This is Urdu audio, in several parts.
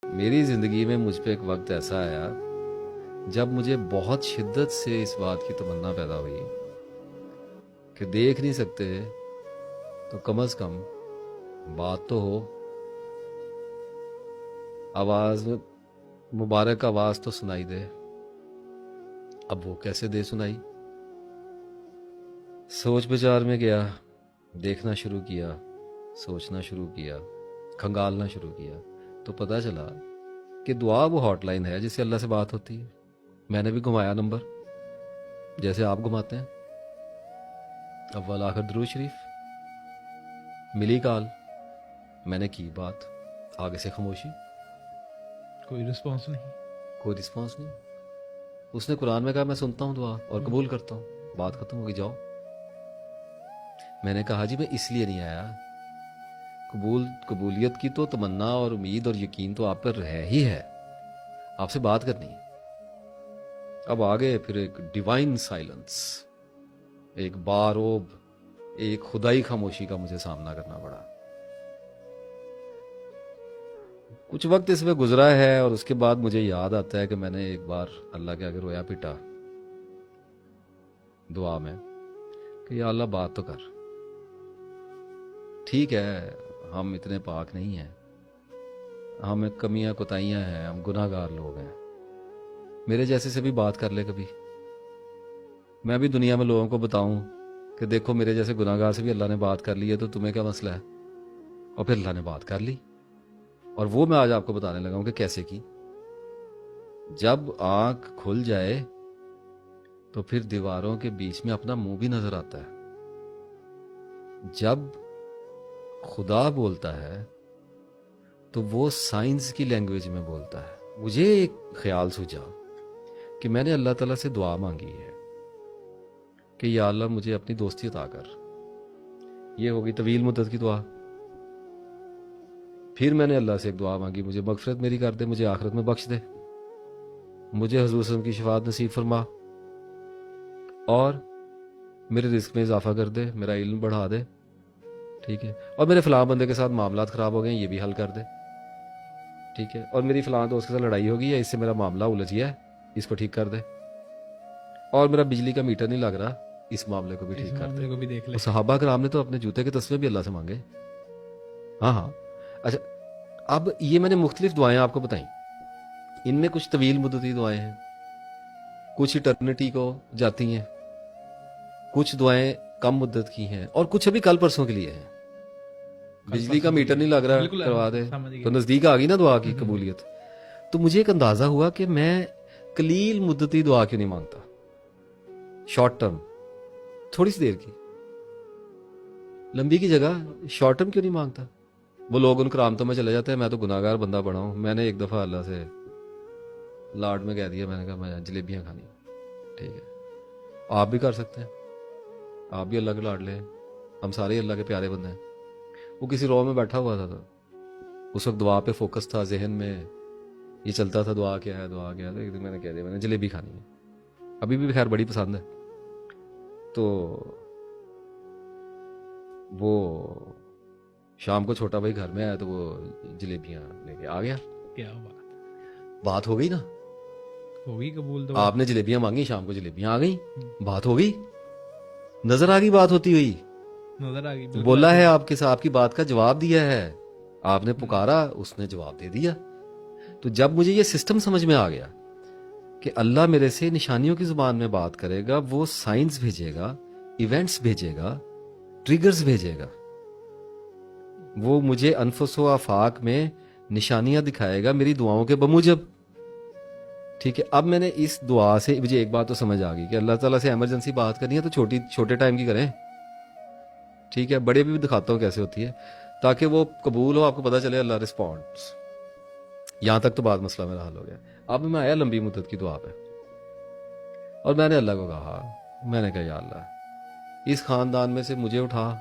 میری زندگی میں مجھ پہ ایک وقت ایسا آیا جب مجھے بہت شدت سے اس بات کی تمنا پیدا ہوئی کہ دیکھ نہیں سکتے تو کم از کم بات تو ہو، آواز مبارک آواز تو سنائی دے۔ اب وہ کیسے دے سنائی؟ سوچ بچار میں گیا، دیکھنا شروع کیا، سوچنا شروع کیا، کھنگالنا شروع کیا، تو پتہ چلا کہ دعا وہ ہاٹ لائن ہے جس سے اللہ سے بات ہوتی ہے۔ میں نے بھی گھمایا نمبر جیسے آپ گھماتے ہیں، اول آخر درود شریف، ملی کال، میں نے کی بات، آگے سے خاموشی، کوئی رسپانس نہیں۔ کوئی رسپانس نہیں۔ اس نے قرآن میں کہا میں سنتا ہوں دعا اور قبول کرتا ہوں، بات ختم ہوگی، جاؤ۔ میں نے کہا جی میں اس لیے نہیں آیا، قبولیت کی تو تمنا اور امید اور یقین تو آپ پر ہے ہی ہے، آپ سے بات کرنی ہے۔ اب آگے پھر ایک ڈیوائن سائلنس، ایک باروب، ایک خدائی خاموشی کا مجھے سامنا کرنا پڑا۔ کچھ وقت اس میں گزرا ہے اور اس کے بعد مجھے یاد آتا ہے کہ میں نے ایک بار اللہ کے آگے رویا پیٹا دعا میں کہ یا اللہ بات تو کر۔ ٹھیک ہے ہم اتنے پاک نہیں ہیں، ہمیں کمیاں کوتاہیاں ہیں، ہم گناہ گار لوگ ہیں، میرے جیسے سے بھی بات کر لے کبھی، میں بھی دنیا میں لوگوں کو بتاؤں کہ دیکھو میرے جیسے گناہ گار سے بھی اللہ نے بات کر لی ہے، تو تمہیں کیا مسئلہ ہے؟ اور پھر اللہ نے بات کر لی، اور وہ میں آج آپ کو بتانے لگا ہوں کہ کیسے کی۔ جب آنکھ کھل جائے تو پھر دیواروں کے بیچ میں اپنا منہ بھی نظر آتا ہے۔ جب خدا بولتا ہے تو وہ سائنس کی لینگویج میں بولتا ہے۔ مجھے ایک خیال سوچا کہ میں نے اللہ تعالیٰ سے دعا مانگی ہے کہ یا اللہ مجھے اپنی دوستی عطا کر، یہ ہوگی طویل مدت کی دعا۔ پھر میں نے اللہ سے ایک دعا مانگی، مجھے مغفرت میری کر دے، مجھے آخرت میں بخش دے، مجھے حضور صلی اللہ علیہ وسلم کی شفاعت نصیب فرما، اور میرے رزق میں اضافہ کر دے، میرا علم بڑھا دے، ٹھیک ہے، اور میرے فلاں بندے کے ساتھ معاملات خراب ہو گئے ہیں یہ بھی حل کر دے، ٹھیک ہے، اور میری فلاں دوست کے ساتھ لڑائی ہو گئی ہے، اس سے میرا معاملہ الجھ گیا ہے، اس کو ٹھیک کر دے، اور میرا بجلی کا میٹر نہیں لگ رہا، اس معاملے کو بھی ٹھیک کر دے۔ کو بھی دیکھ لے۔ وہ صحابہ کرام نے تو اپنے جوتے کے تسمے بھی اللہ سے مانگے۔ ہاں ہاں، اچھا، اب یہ میں نے مختلف دعائیں آپ کو بتائیں، ان میں کچھ طویل مدتی دعائیں ہیں، کچھ ایٹرنٹی کو جاتی ہیں، کچھ دعائیں کم مدت کی ہیں، اور کچھ ابھی کل پرسوں کے لیے ہیں۔ بجلی کا میٹر نہیں لگ رہا، کروا دے، تو نزدیک آ گئی نا دعا کی قبولیت۔ تو مجھے ایک اندازہ ہوا کہ میں قلیل مدتی دعا کیوں نہیں مانگتا، شارٹ ٹرم، تھوڑی سی دیر کی، لمبی کی جگہ شارٹ ٹرم کیوں نہیں مانگتا؟ وہ لوگ ان کرامتوں میں چلے جاتے ہیں، میں تو گناہ گار بندہ بڑا ہوں۔ میں نے ایک دفعہ اللہ سے لاڈ میں کہہ دیا، میں نے کہا میں جلیبیاں کھانی، ٹھیک ہے، آپ بھی کر سکتے ہیں، آپ بھی اللہ کے لاڈ لیں، ہم سارے ہی اللہ کے پیارے بندے ہیں۔ وہ کسی رو میں بیٹھا ہوا تھا، تو اس وقت دعا پہ فوکس تھا، ذہن میں یہ چلتا تھا دعا کیا ہے دعا کیا ہے، ایک دن میں نے کہہ دیا میں نے جلیبی کھانی ہے، ابھی بھی خیر بڑی پسند ہے۔ تو وہ شام کو چھوٹا بھائی گھر میں آیا تو وہ جلیبیاں لے کے آ گیا۔ کیا بات ہو گئی نا، ہوگی قبول تو آپ نے جلیبیاں مانگی، شام کو جلیبیاں آ گئی، بات ہو گئی، نظر آ گئی، بات ہوتی ہوئی، نظر آ گئی، بولا ہے آپ کے ساتھ، آپ کی بات کا جواب دیا ہے، آپ نے پکارا، اس نے جواب دے دیا۔ تو جب مجھے یہ سسٹم سمجھ میں آ گیا کہ اللہ میرے سے نشانیوں کی زبان میں بات کرے گا، وہ سائنس بھیجے گا، ایونٹس بھیجے گا، ٹریگرز بھیجے گا، وہ مجھے انفس و آفاق میں نشانیاں دکھائے گا میری دعاؤں کے بموجب، ٹھیک ہے۔ اب میں نے اس دعا سے مجھے ایک بات تو سمجھ آ گئی کہ اللہ تعالیٰ سے ایمرجنسی بات کرنی ہے تو چھوٹے ٹائم کی کریں، ٹھیک ہے، بڑے بھی دکھاتا ہوں کیسے ہوتی ہے، تاکہ وہ قبول ہو، آپ کو پتہ چلے اللہ رسپونڈس۔ یہاں تک تو بات مسئلہ میرا حل ہو گیا۔ اب میں آیا لمبی مدت کی دعا پہ، اور میں نے اللہ کو کہا، میں نے کہا یا اللہ اس خاندان میں سے مجھے اٹھا،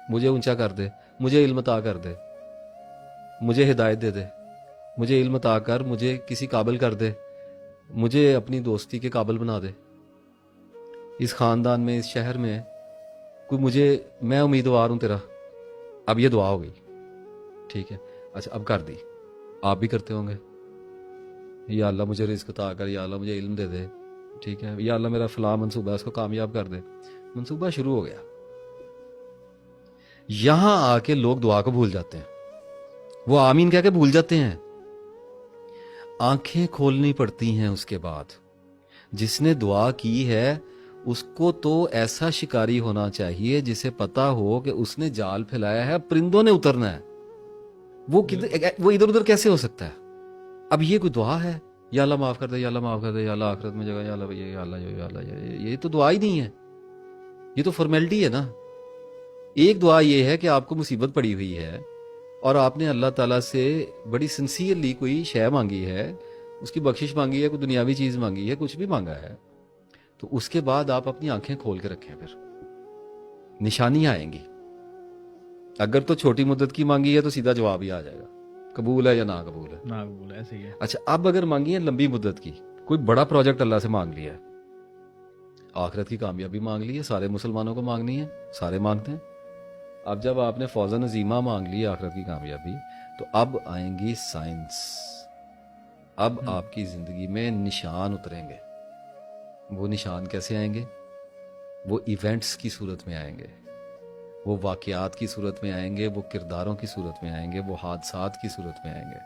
مجھے اونچا کر دے، مجھے علم عطا کر دے، مجھے ہدایت دے دے، مجھے علم عطا کر، مجھے کسی قابل کر دے، مجھے اپنی دوستی کے قابل بنا دے، اس خاندان میں، اس شہر میں کوئی مجھے، میں امیدوار ہوں تیرا۔ اب یہ دعا ہو گئی، ٹھیک ہے، اچھا اب کر دی، آپ بھی کرتے ہوں گے, یا اللہ مجھے رزق عطا کر, یا اللہ مجھے علم دے دے, ٹھیک ہے, یا اللہ میرا فلاں منصوبہ ہے اس کو کامیاب کر دے. منصوبہ شروع ہو گیا. یہاں آ کے لوگ دعا کو بھول جاتے ہیں, وہ آمین کہہ کے بھول جاتے ہیں. آنکھیں کھولنی پڑتی ہیں اس کے بعد. جس نے دعا کی ہے اس کو تو ایسا شکاری ہونا چاہیے جسے پتا ہو کہ اس نے جال پھیلایا ہے, پرندوں نے اترنا ہے. وہ ادھر ادھر کیسے ہو سکتا ہے؟ اب یہ کوئی دعا ہے؟ یا اللہ معاف کر دے, یا اللہ معاف کر دے, یا اللہ آخرت میں جگہ, یا اللہ یا اللہ یا اللہ, یہ تو دعا ہی نہیں ہے, یہ تو فارمیلٹی ہے نا. ایک دعا یہ ہے کہ آپ کو مصیبت پڑی ہوئی ہے اور آپ نے اللہ تعالیٰ سے بڑی سنسیئرلی کوئی شے مانگی ہے, اس کی بخشش مانگی ہے, کوئی دنیاوی چیز مانگی ہے, کچھ بھی مانگا ہے, تو اس کے بعد آپ اپنی آنکھیں کھول کے رکھیں, پھر نشانیاں آئیں گی. اگر تو چھوٹی مدت کی مانگی ہے تو سیدھا جواب ہی آ جائے گا, قبول ہے یا نا قبول ہے. نا قبول ہے, ایسے ہی ہے. اچھا, اب اگر مانگی ہے لمبی مدت کی, کوئی بڑا پروجیکٹ اللہ سے مانگ لیا ہے, آخرت کی کامیابی مانگ لی ہے, سارے مسلمانوں کو مانگنی ہے, سارے مانگتے ہیں. اب جب آپ نے فوزن عظیمہ مانگ لی آخرت کی کامیابی, تو اب آئیں گی سائنس. اب آپ کی زندگی میں نشان اتریں گے. وہ نشان کیسے آئیں گے؟ وہ ایونٹس کی صورت میں آئیں گے, وہ واقعات کی صورت میں آئیں گے, وہ کرداروں کی صورت میں آئیں گے, وہ حادثات کی صورت میں آئیں گے.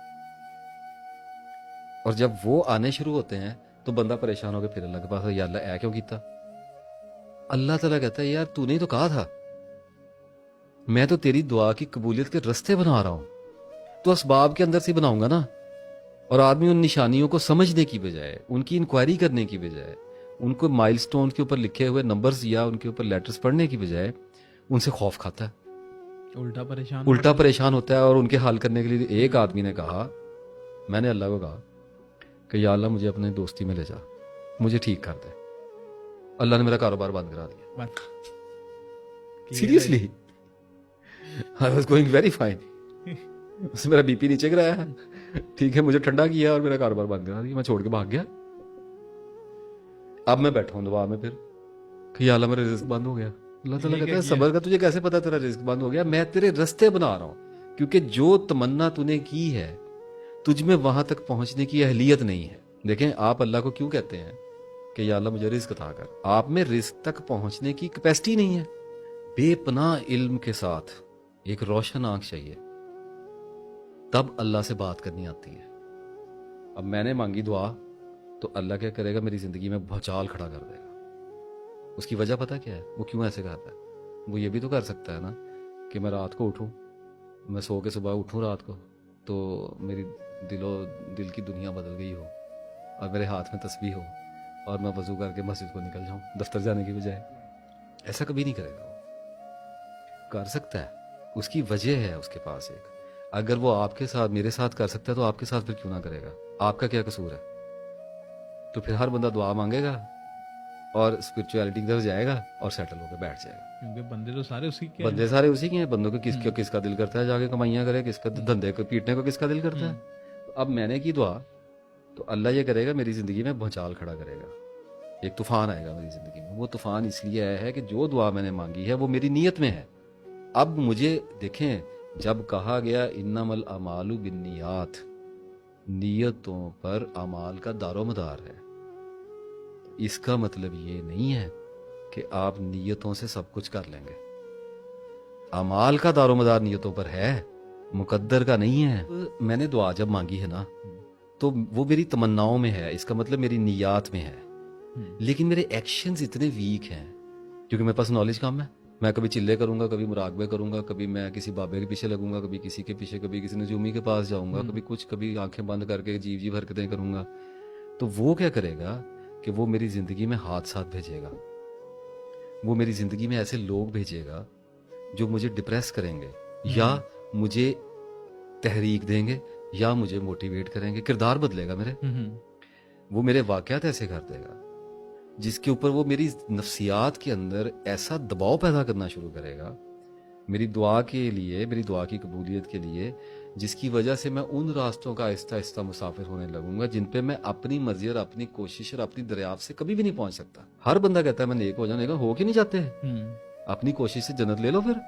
اور جب وہ آنے شروع ہوتے ہیں تو بندہ پریشان ہو کے پھر اللہ کے پاس, یا اللہ اے کیوں کیتا؟ اللہ تعالیٰ کہتا ہے یار تو نے تو کہا تھا, میں تو تیری دعا کی قبولیت کے رستے بنا رہا ہوں, تو اسباب کے اندر سے بناؤں گا نا. اور آدمی ان نشانیوں کو سمجھنے کی بجائے, ان کی انکوائری کرنے کی بجائے, ان کو مائل سٹون کے اوپر لکھے ہوئے نمبرز یا ان کے اوپر لیٹرز پڑھنے کی بجائے ان سے خوف کھاتا ہے, الٹا پریشان ہوتا ہے. اور ان کے حل کرنے کے لیے ایک آدمی نے کہا, میں نے اللہ کو کہا کہ یا اللہ مجھے اپنے دوستی میں لے جا, مجھے ٹھیک کر دے. اللہ نے میرا کاروبار بند کرا دیا. Seriously, I was going very fine. اس نے میرا بی پی نیچے گرایا ہے, ٹھیک ہے, مجھے ٹھنڈا کیا اور میرا کاروبار بند کرا دیا, میں چھوڑ کے بھاگ گیا. اب میں بیٹھا ہوں دعا میں پھر کہ یا اللہ میرا رزق بند ہو گیا. اللہ تعالیٰ کہتا ہے صبر کا, تجھے کیسے پتا تیرا رزق بند ہو گیا؟ میں تیرے رستے بنا رہا ہوں, کیونکہ جو تمنا تو نے کی ہے تجھ میں وہاں تک پہنچنے کی اہلیت نہیں ہے. دیکھیں آپ اللہ کو کیوں کہتے ہیں کہ یا اللہ مجھے رزق عطا کر؟ آپ میں رزق تک پہنچنے کی کیپیسٹی نہیں ہے. بے پناہ علم کے ساتھ ایک روشن آنکھ چاہیے, تب اللہ سے بات کرنی آتی ہے. اب میں نے مانگی دعا تو اللہ کیا کرے گا؟ میری زندگی میں بھوچال کھڑا کر دے گا. اس کی وجہ پتہ کیا ہے؟ وہ کیوں ایسے کرتا ہے؟ وہ یہ بھی تو کر سکتا ہے نا کہ میں رات کو اٹھوں, میں سو کے صبح اٹھوں رات کو, تو میری دل کی دنیا بدل گئی ہو اور میرے ہاتھ میں تسبیح ہو اور میں وضو کر کے مسجد کو نکل جاؤں دفتر جانے کی بجائے. ایسا کبھی نہیں کرے گا. وہ کر سکتا ہے, اس کی وجہ ہے اس کے پاس ایک. اگر وہ آپ کے ساتھ, میرے ساتھ کر سکتا ہے تو آپ کے ساتھ پھر کیوں نہ کرے گا؟ آپ کا کیا قصور ہے؟ تو پھر ہر بندہ دعا مانگے گا اور اسپرچویلٹی کی طرف جائے گا اور سیٹل ہو کے بیٹھ جائے گا. کیونکہ بندے تو سارے اسی کے بندے سارے اسی کے ہیں. بندوں کو کس کا دل کرتا ہے جا کے کمائیاں کرے, کس کا دھندے کو پیٹنے کو کس کا دل کرتا ہے. اب میں نے کی دعا تو اللہ یہ کرے گا, میری زندگی میں بھونچال کھڑا کرے گا, ایک طوفان آئے گا میری زندگی میں. وہ طوفان اس لیے آیا ہے کہ جو دعا میں نے مانگی ہے وہ میری نیت میں ہے. اب مجھے دیکھیں, جب کہا گیا انما الاعمال بالنیات, نیتوں پر اعمال کا دار و مدار ہے, اس کا مطلب یہ نہیں ہے کہ آپ نیتوں سے سب کچھ کر لیں گے. اعمال کا دار و مدار نیتوں پر ہے, مقدر کا نہیں ہے. میں نے دعا جب مانگی ہے نا تو وہ میری تمناؤں میں ہے, اس کا مطلب میری نیات میں ہے. لیکن میرے ایکشنز اتنے ویک ہیں کیونکہ میرے پاس نالج کم ہے. میں کبھی چلے کروں گا, کبھی مراقبے کروں گا, کبھی میں کسی بابے کے پیچھے لگوں گا, کبھی کسی کے پیچھے, کبھی کسی نجومی کے پاس جاؤں گا, کبھی کچھ, کبھی آنکھیں بند کر کے عجیب حرکتیں کروں گا. تو وہ کیا کرے گا کہ وہ میری زندگی میں حادثات بھیجے گا, وہ میری زندگی میں ایسے لوگ بھیجے گا جو مجھے ڈپریس کریں گے, یا مجھے تحریک دیں گے, یا مجھے موٹیویٹ کریں گے. کردار بدلے گا میرے, وہ میرے واقعات ایسے کر دے گا جس کے اوپر وہ میری نفسیات کے اندر ایسا دباؤ پیدا کرنا شروع کرے گا میری دعا کے لیے, میری دعا کی قبولیت کے لیے, جس کی وجہ سے میں ان راستوں کا آہستہ آہستہ مسافر ہونے لگوں گا جن پہ میں اپنی مرضی اور اپنی کوشش اور اپنی دریافت سے کبھی بھی نہیں پہنچ سکتا. ہر بندہ کہتا ہے میں نیک ہو جاؤں, نیک ہو کے نہیں جاتے. اپنی کوشش سے جنت لے لو پھر.